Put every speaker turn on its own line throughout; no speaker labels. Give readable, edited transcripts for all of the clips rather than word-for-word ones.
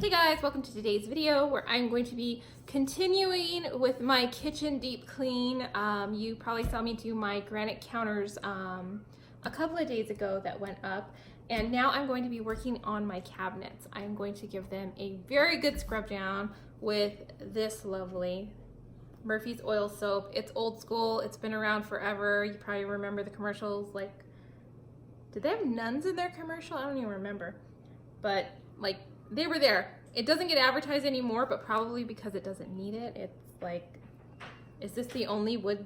Hey guys, welcome to today's video where I'm going to be continuing with my kitchen deep clean. You probably saw me do my granite counters a couple of days ago that went up, and now I'm going to be working on my cabinets. I'm going to give them a very good scrub down with this lovely Murphy's oil soap. It's old school, it's been around forever. You probably remember the commercials. Like, did they have nuns in their commercial? I don't even remember, but like, they were there. It doesn't get advertised anymore, but probably because it doesn't need it. It's like, is this the only wood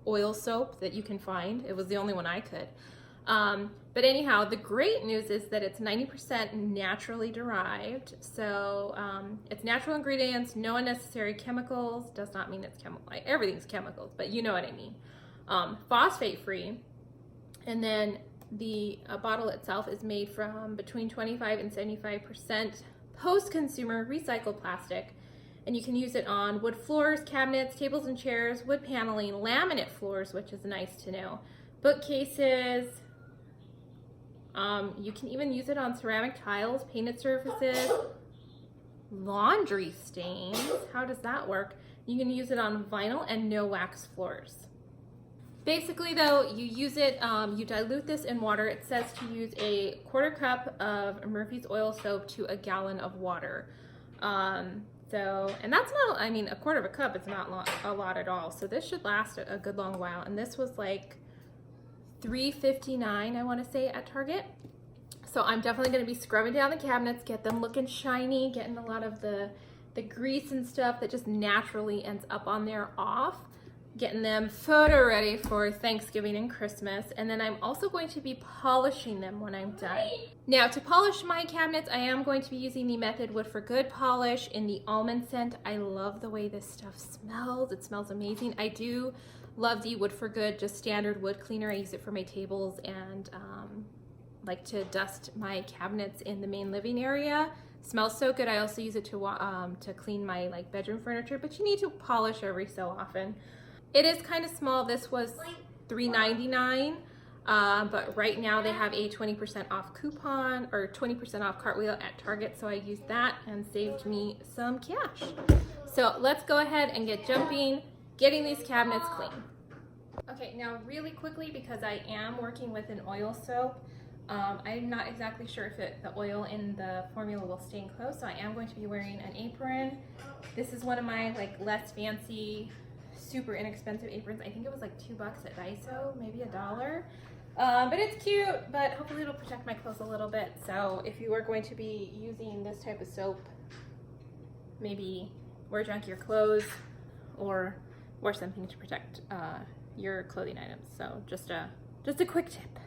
oil soap that you can find? It was the only one I could. But anyhow, the great news is that it's 90% naturally derived. So it's natural ingredients, no unnecessary chemicals. Does not mean it's chemical. Everything's chemicals, but you know what I mean. Phosphate free. And then the bottle itself is made from between 25 and 75% post-consumer recycled plastic, and you can use it on wood floors, cabinets, tables and chairs, wood paneling, laminate floors, which is nice to know, bookcases. You can even use it on ceramic tiles, painted surfaces, laundry stains. How does that work? You can use it on vinyl and no wax floors. Basically though, you use it, you dilute this in water. It says to use a 1/4 cup of Murphy's oil soap to a gallon of water. And that's not, I mean, 1/4 cup is not a lot at all. So this should last a good long while. And this was like $3.59, I want to say, at Target. So I'm definitely going to be scrubbing down the cabinets, get them looking shiny, getting a lot of the grease and stuff that just naturally ends up on there off. Getting them photo ready for Thanksgiving and Christmas, and then I'm also going to be polishing them when I'm done. Now, to polish my cabinets, I am going to be using the Method Wood for Good polish in the almond scent. I love the way this stuff smells. It smells amazing. I do love the Wood for Good, just standard wood cleaner. I use it for my tables and like to dust my cabinets in the main living area. Smells so good. I also use it to clean my like bedroom furniture, but you need to polish every so often. It is kind of small. This was $3.99, but right now they have a 20% off coupon or 20% off cartwheel at Target, so I used that and saved me some cash. So let's go ahead and get jumping, getting these cabinets clean. Okay, now really quickly, because I am working with an oil soap, I'm not exactly sure if the oil in the formula will stay in close, so I am going to be wearing an apron. This is one of my like less fancy, super inexpensive aprons. I think it was like $2 at Daiso, maybe $1. But it's cute, but hopefully it'll protect my clothes a little bit. So if you are going to be using this type of soap, maybe wear junkier clothes or wear something to protect your clothing items. So just a quick tip.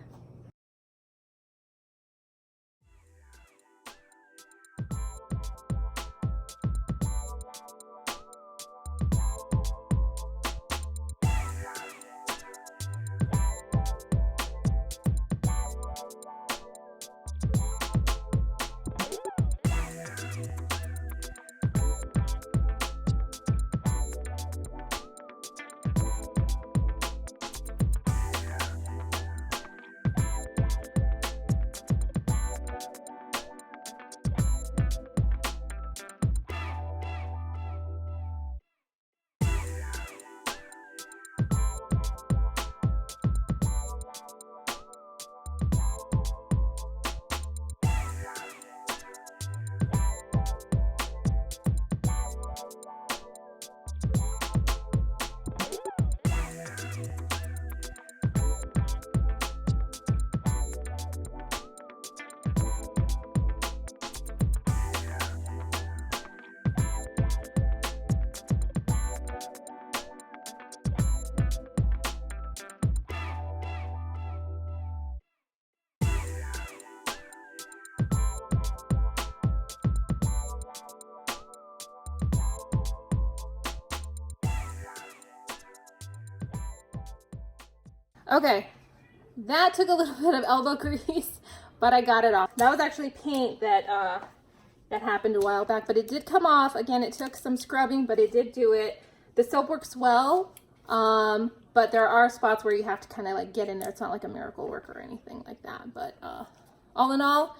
Okay, that took a little bit of elbow grease, but I got it off. That was actually paint that happened a while back, but it did come off. Again, it took some scrubbing, but it did do it. The soap works well, but there are spots where you have to kind of like get in there. It's not like a miracle work or anything like that, but all in all,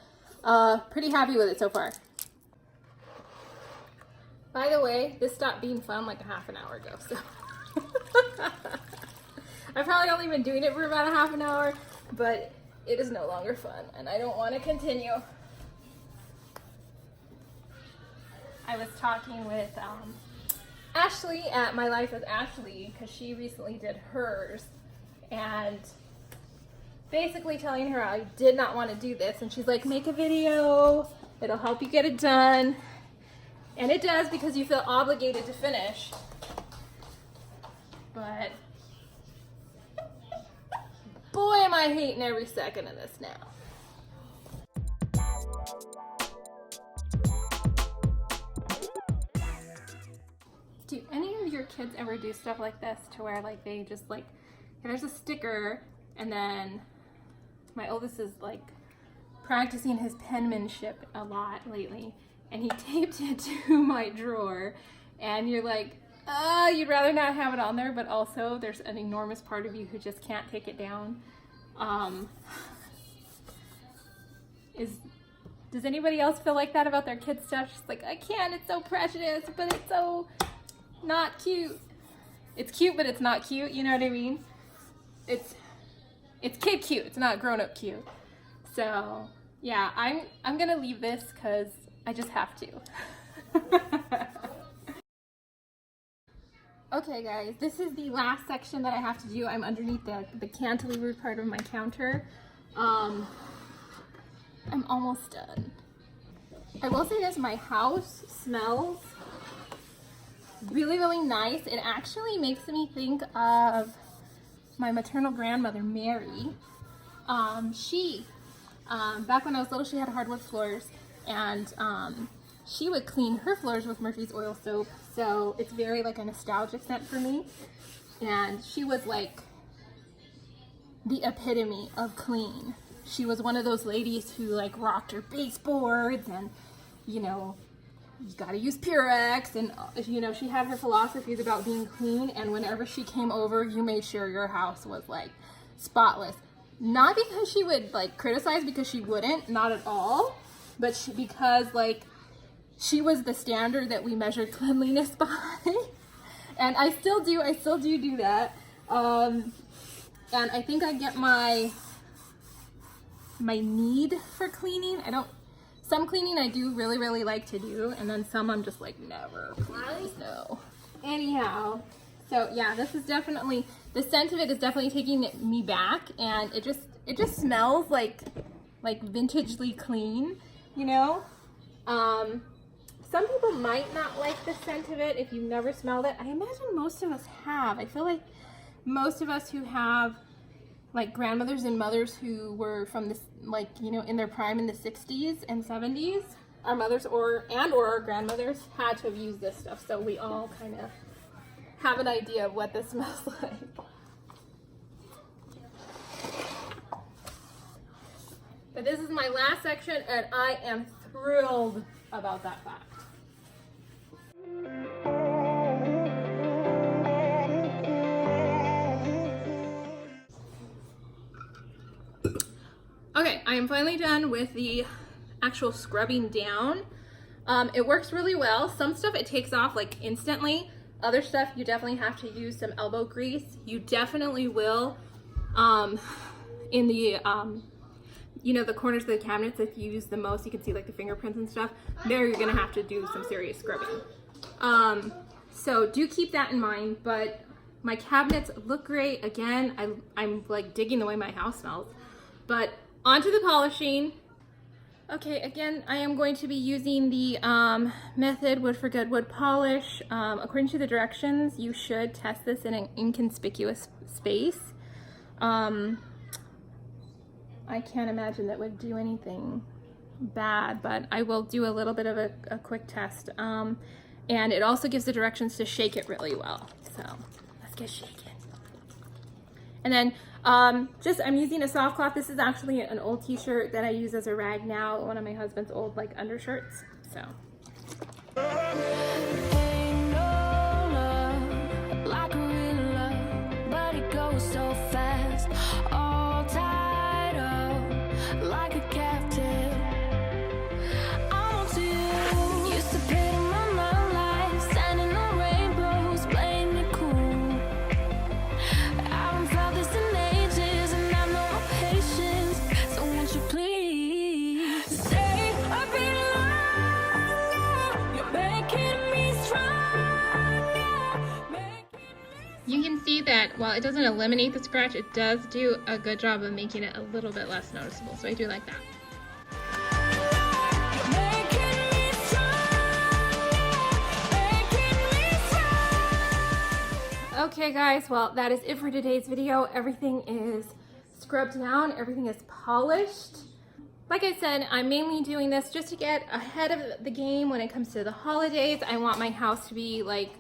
pretty happy with it so far. By the way, this stopped being fun like a half an hour ago, so. I've probably only been doing it for about a half an hour, but it is no longer fun, and I don't want to continue. I was talking with Ashley at My Life with Ashley, because she recently did hers, and basically telling her I did not want to do this, and she's like, make a video, it'll help you get it done. And it does, because you feel obligated to finish. But boy, am I hating every second of this now. Do any of your kids ever do stuff like this, to where like they just like, there's a sticker, and then my oldest is like practicing his penmanship a lot lately, and he taped it to my drawer, and you're like, you'd rather not have it on there, but also there's an enormous part of you who just can't take it down. Does anybody else feel like that about their kids' stuff? Just like, I can't, it's so precious, but it's so not cute. It's cute, but it's not cute, you know what I mean? It's kid cute, it's not grown-up cute. So yeah, I'm gonna leave this because I just have to. Okay guys, this is the last section that I have to do. I'm underneath the cantilever part of my counter. I'm almost done. I will say this, my house smells really, really nice. It actually makes me think of my maternal grandmother, Mary. Back when I was little, she had hardwood floors, and she would clean her floors with Murphy's oil soap, so it's very like a nostalgic scent for me. And she was like the epitome of clean. She was one of those ladies who like rocked her baseboards, and you know, you gotta use Purex, and you know, she had her philosophies about being clean, and whenever she came over, you made sure your house was like spotless. Not because she would like criticize, because she wouldn't, not at all, but because like she was the standard that we measured cleanliness by. And I still do that. And I think I get my need for cleaning. Some cleaning I do really, really like to do, and then some I'm just like, never, please, no. Anyhow, so yeah, this is definitely, the scent of it is definitely taking me back, and it just smells like vintagely clean, you know? Some people might not like the scent of it if you've never smelled it. I imagine most of us have. I feel like most of us who have like grandmothers and mothers who were from this, like, you know, in their prime in the 60s and 70s, our mothers or our grandmothers had to have used this stuff, so we all kind of have an idea of what this smells like. But this is my last section, and I am thrilled about that fact. Okay, I am finally done with the actual scrubbing down. It works really well. Some stuff it takes off like instantly. Other stuff you definitely have to use some elbow grease. You definitely will in the you know, the corners of the cabinets, if you use the most, you can see like the fingerprints and stuff. There you're gonna have to do some serious scrubbing. So do keep that in mind. But my cabinets look great. Again, I'm like digging the way my house smells. But onto the polishing. Okay, again, I am going to be using the Method Wood for Good wood polish. According to the directions, you should test this in an inconspicuous space. I can't imagine that would do anything bad, but I will do a little bit of a quick test. And it also gives the directions to shake it really well. So let's get shaking. And then I'm using a soft cloth. This is actually an old t-shirt that I use as a rag now, one of my husband's old like undershirts. So. Ain't no love like a real love, but it goes so fast, all tied up like a captive. I want you, used to pay my mind like while it doesn't eliminate the scratch, it does do a good job of making it a little bit less noticeable. So I do like that. Okay guys, well that is it for today's video. Everything is scrubbed down, everything is polished. Like I said, I'm mainly doing this just to get ahead of the game when it comes to the holidays. I want my house to be like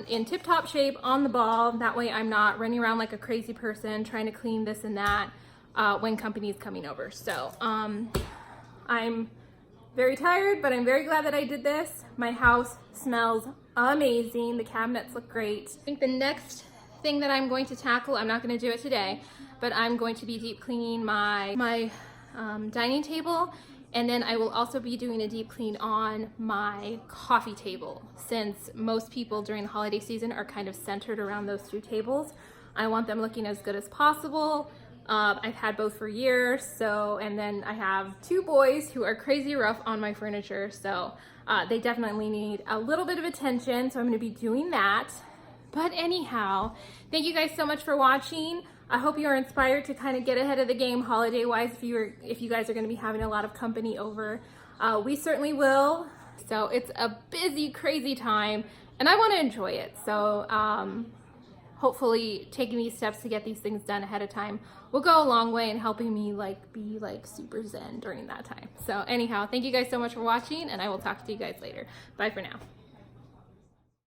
in tip-top shape, on the ball. That way I'm not running around like a crazy person trying to clean this and that when company's coming over. So I'm very tired, but I'm very glad that I did this. My house smells amazing. The cabinets look great. I think the next thing that I'm going to tackle, I'm not going to do it today, but I'm going to be deep cleaning my dining table, and then I will also be doing a deep clean on my coffee table. Since most people during the holiday season are kind of centered around those two tables, I want them looking as good as possible. I've had both for years, and then I have two boys who are crazy rough on my furniture, so they definitely need a little bit of attention, so I'm going to be doing that. But anyhow, thank you guys so much for watching. I hope you are inspired to kind of get ahead of the game holiday-wise if you guys are going to be having a lot of company over. We certainly will. So it's a busy, crazy time, and I want to enjoy it. So hopefully taking these steps to get these things done ahead of time will go a long way in helping me be super zen during that time. So anyhow, thank you guys so much for watching, and I will talk to you guys later. Bye for now.